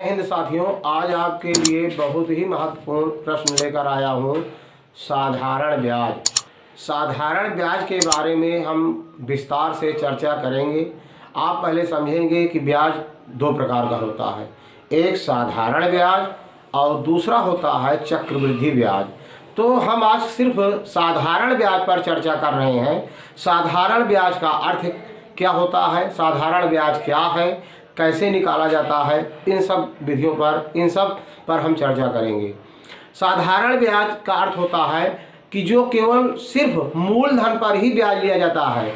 हिंद साथियों, आज आपके लिए बहुत ही महत्वपूर्ण प्रश्न लेकर आया हूँ। साधारण ब्याज। साधारण ब्याज के बारे में हम विस्तार से चर्चा करेंगे। आप पहले समझेंगे कि ब्याज दो प्रकार का होता है, एक साधारण ब्याज और दूसरा होता है चक्रवृद्धि ब्याज। तो हम आज सिर्फ साधारण ब्याज पर चर्चा कर रहे हैं। साधारण ब्याज का अर्थ क्या होता है, साधारण ब्याज क्या है, कैसे निकाला जाता है, इन सब विधियों पर, इन सब पर हम चर्चा करेंगे। साधारण ब्याज का अर्थ होता है कि जो केवल सिर्फ मूलधन पर ही ब्याज लिया जाता है,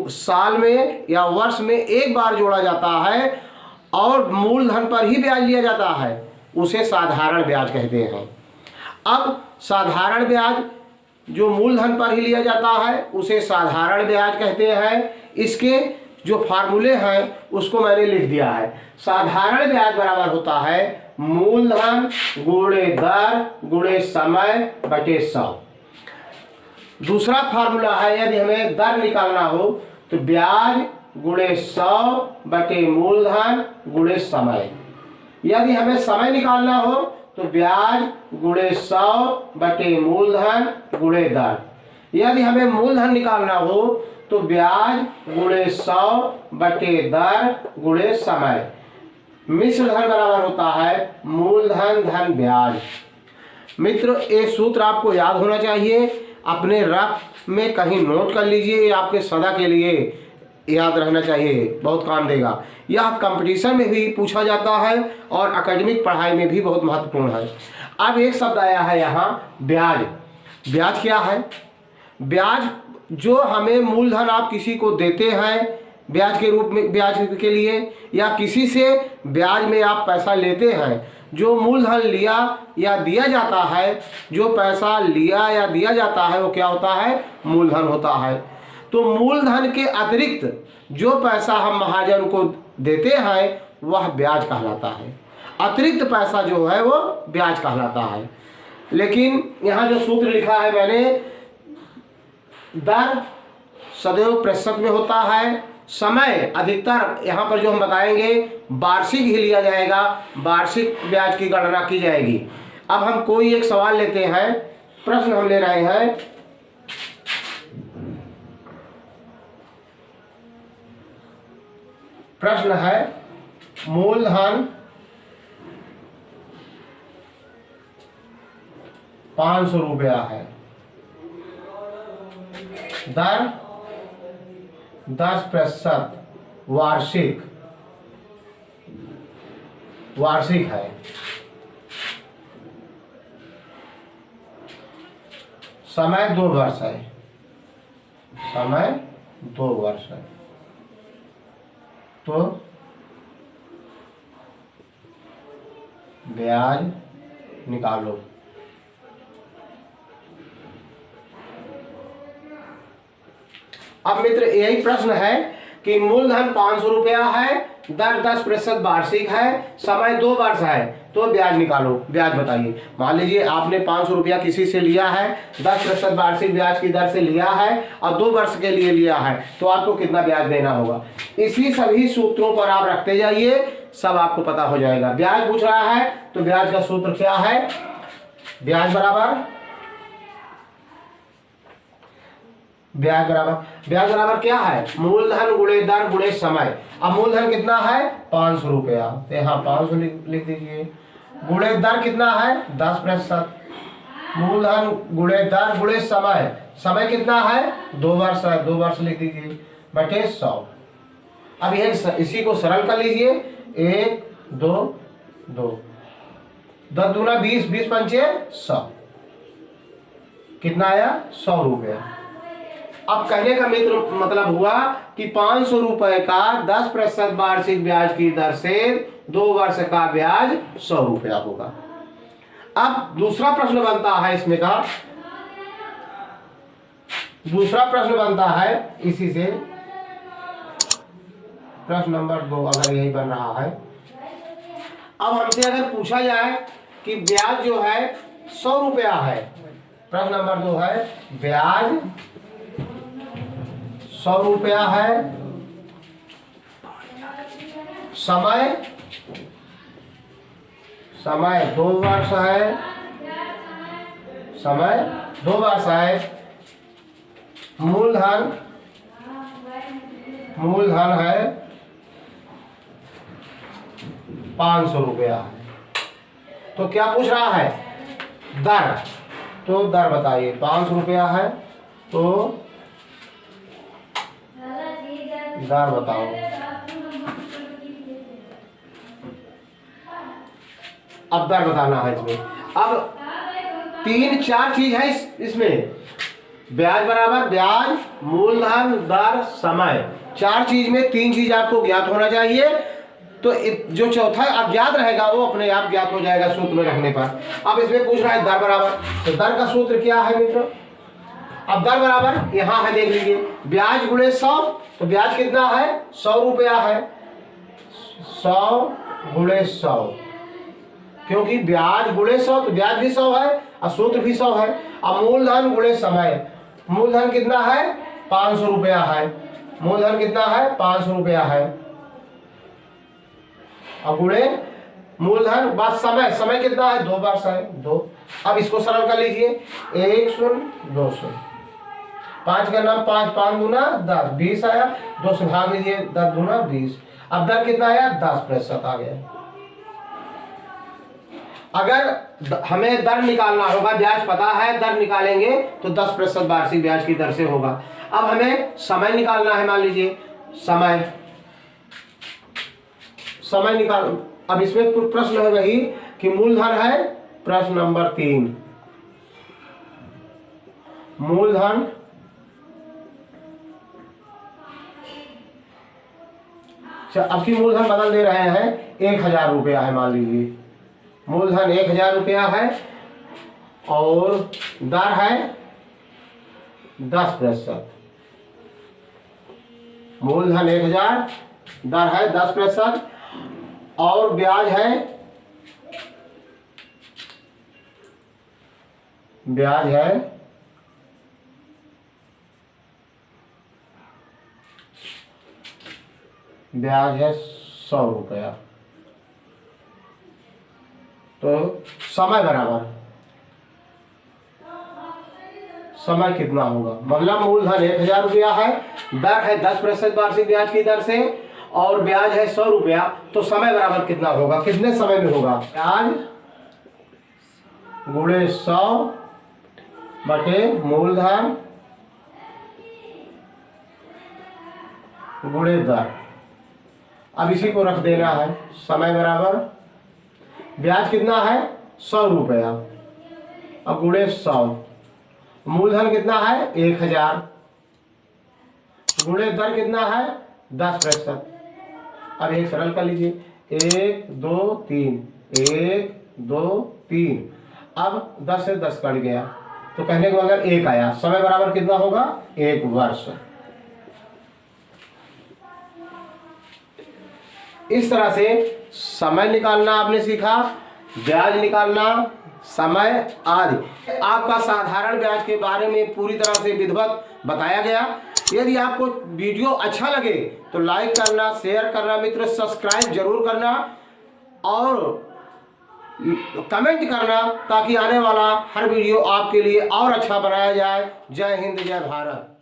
साल में या वर्ष में एक बार जोड़ा जाता है और मूलधन पर ही ब्याज लिया जाता है, उसे साधारण ब्याज कहते हैं। अब साधारण ब्याज जो मूलधन पर ही लिया जाता है उसे साधारण ब्याज कहते हैं। इसके जो फार्मूले हैं उसको मैंने लिख दिया है। साधारण ब्याज बराबर होता है मूलधन गुणे दर गुणे समय बटे 100। दूसरा फार्मूला है, यदि हमें दर निकालना हो तो ब्याज गुणे 100 बटे मूलधन गुणे समय। यदि हमें समय निकालना हो तो ब्याज गुणे 100 बटे मूलधन गुणे दर। यदि हमें मूलधन निकालना हो तो ब्याज गुणे 100 बटे दर गुणे समय। मिश्र धन बराबर होता है मूलधन धन ब्याज। मित्र, एक सूत्र आपको याद होना चाहिए, अपने रफ में कहीं नोट कर लीजिए, आपके सदा के लिए याद रहना चाहिए, बहुत काम देगा। यह कंपटीशन में भी पूछा जाता है और एकेडमिक पढ़ाई में भी बहुत महत्वपूर्ण है। अब एक शब्द आया है यहाँ, ब्याज। ब्याज क्या है? ब्याज जो हमें मूलधन आप किसी को देते हैं ब्याज के रूप में, ब्याज के लिए, या किसी से ब्याज में आप पैसा लेते हैं, जो मूलधन लिया या दिया जाता है, जो पैसा लिया या दिया जाता है वो क्या होता है? मूलधन होता है। तो मूलधन के अतिरिक्त जो पैसा हम महाजन को देते हैं वह ब्याज कहलाता है। अतिरिक्त पैसा जो है वो ब्याज कहलाता है। लेकिन यहाँ जो सूत्र लिखा है मैंने, दर सदैव प्रतिशत में होता है, समय अधिकतर यहाँ पर जो हम बताएंगे वार्षिक ही लिया जाएगा, वार्षिक ब्याज की गणना की जाएगी। अब हम कोई एक सवाल लेते हैं, प्रश्न हम ले रहे हैं। प्रश्न है मूलधन 500 रुपया है, दर 10% वार्षिक है। समय 2 वर्ष है, समय 2 वर्ष है। तो ब्याज निकालो। अब मित्र, यही प्रश्न है कि मूलधन 500 रुपया है, दर 10% वार्षिक है, समय 2 वर्ष है, तो ब्याज निकालो। ब्याज बताइए। मान लीजिए आपने 500 रुपया किसी से लिया है, 10% वार्षिक ब्याज की दर से लिया है और 2 वर्ष के लिए लिया है, तो आपको कितना ब्याज देना होगा। इसी सभी सूत्रों पर आप रखते जाइए, सब आपको पता हो जाएगा। ब्याज पूछ रहा है तो ब्याज का सूत्र क्या है? ब्याज बराबर क्या है? मूलधन गुणे दर गुणे समय। अब मूलधन कितना है? 500 रुपया, तो यहाँ 500 लिख दीजिए। गुणे दर कितना है? 10%। मूलधन गुणे दर गुणे समय, समय कितना है? 2 वर्ष है, 2 वर्ष लिख दीजिए, बटे 100। अब यह इसी को सरल कर लीजिए, 1 2 2, 10 दूना 20, 20 पंचे 100, कितना आया? 100 रुपया। अब कहने का मित्र मतलब हुआ कि 500 रुपए का 10% वार्षिक ब्याज की दर से 2 वर्ष का ब्याज 100 रुपया होगा। अब दूसरा प्रश्न बनता है इसमें का, दूसरा प्रश्न बनता है इसी से, प्रश्न नंबर 2 अगर यही बन रहा है। अब हमसे अगर पूछा जाए कि ब्याज जो है 100 रुपया है, प्रश्न नंबर 2 है ब्याज 100 रुपया है, समय समय 2 वर्ष है, समय 2 वर्ष है। मूलधन है 500 रुपया। तो क्या पूछ रहा है? दर। तो दर बताइए। 500 रुपया है तो दर बताओ। अब दर बताना है इसमें। अब 3-4 चीज है इसमें। ब्याज बराबर ब्याज, मूलधन, दर, समय। 4 चीज में 3 चीज आपको ज्ञात होना चाहिए। तो जो चौथा अज्ञात रहेगा वो अपने आप ज्ञात हो जाएगा सूत्र में रखने पर। अब इसमें पूछ रहा है दर बराबर, तो दर का सूत्र क्या है मित्रों? अब दर बराबर यहाँ है, देख लीजिए, ब्याज गुणे 100। तो ब्याज कितना है? 100 रुपया है। 100 गुणे 100, क्योंकि ब्याज गुणे 100 तो ब्याज भी 100 है और सूत्र भी 100 है। अब मूलधन गुणे समय, मूलधन कितना है? 500 रुपया है। मूलधन कितना है? 500 रुपया है। अब गुणे मूलधन बस समय, समय कितना है? 2 वर्ष है, 2। अब इसको सरल कर लीजिए, 1 शून्य 2 शून्य, 5 का नाम 5, 5 गुना 10, 20 आया। 2 से भाग लीजिए, 10 गुना 20। अब दर कितना आया? 10% आ गया। अगर हमें दर निकालना होगा, ब्याज पता है, दर निकालेंगे तो 10% वार्षिक ब्याज की दर से होगा। अब हमें समय निकालना है, मान लीजिए समय निकाल। अब इसमें प्रश्न है वही कि मूलधन है, प्रश्न नंबर 3, मूलधन अब की मूलधन बदल दे रहे हैं, 1000 रुपया है मान लीजिए। मूलधन 1000 रुपया है और दर है 10%। मूलधन 1000, दर है 10% और ब्याज है 100 रुपया। तो समय बराबर समय कितना होगा? मतलब मूलधन 1000 रुपया है, दर है 10% वार्षिक ब्याज की दर से और ब्याज है 100 रुपया। तो समय बराबर कितना होगा? कितने समय में होगा? ब्याज गुणे 100 बटे मूलधन गुणे दर। अब इसी को रख देना है। समय बराबर ब्याज कितना है? 100 रुपया, अब गुणे 100। मूलधन कितना है? 1000 गुणे दर कितना है? 10%। अब एक सरल कर लीजिए, 1 2 3, 1 2 3। अब 10 से 10 कट गया तो कहने का मतलब 1 आया। समय बराबर कितना होगा? 1 वर्ष। इस तरह से समय निकालना आपने सीखा, ब्याज निकालना, समय आदि। आपका साधारण ब्याज के बारे में पूरी तरह से विधिवत बताया गया। यदि आपको वीडियो अच्छा लगे तो लाइक करना, शेयर करना, मित्र सब्सक्राइब जरूर करना और कमेंट करना, ताकि आने वाला हर वीडियो आपके लिए और अच्छा बनाया जाए। जय हिंद, जय भारत।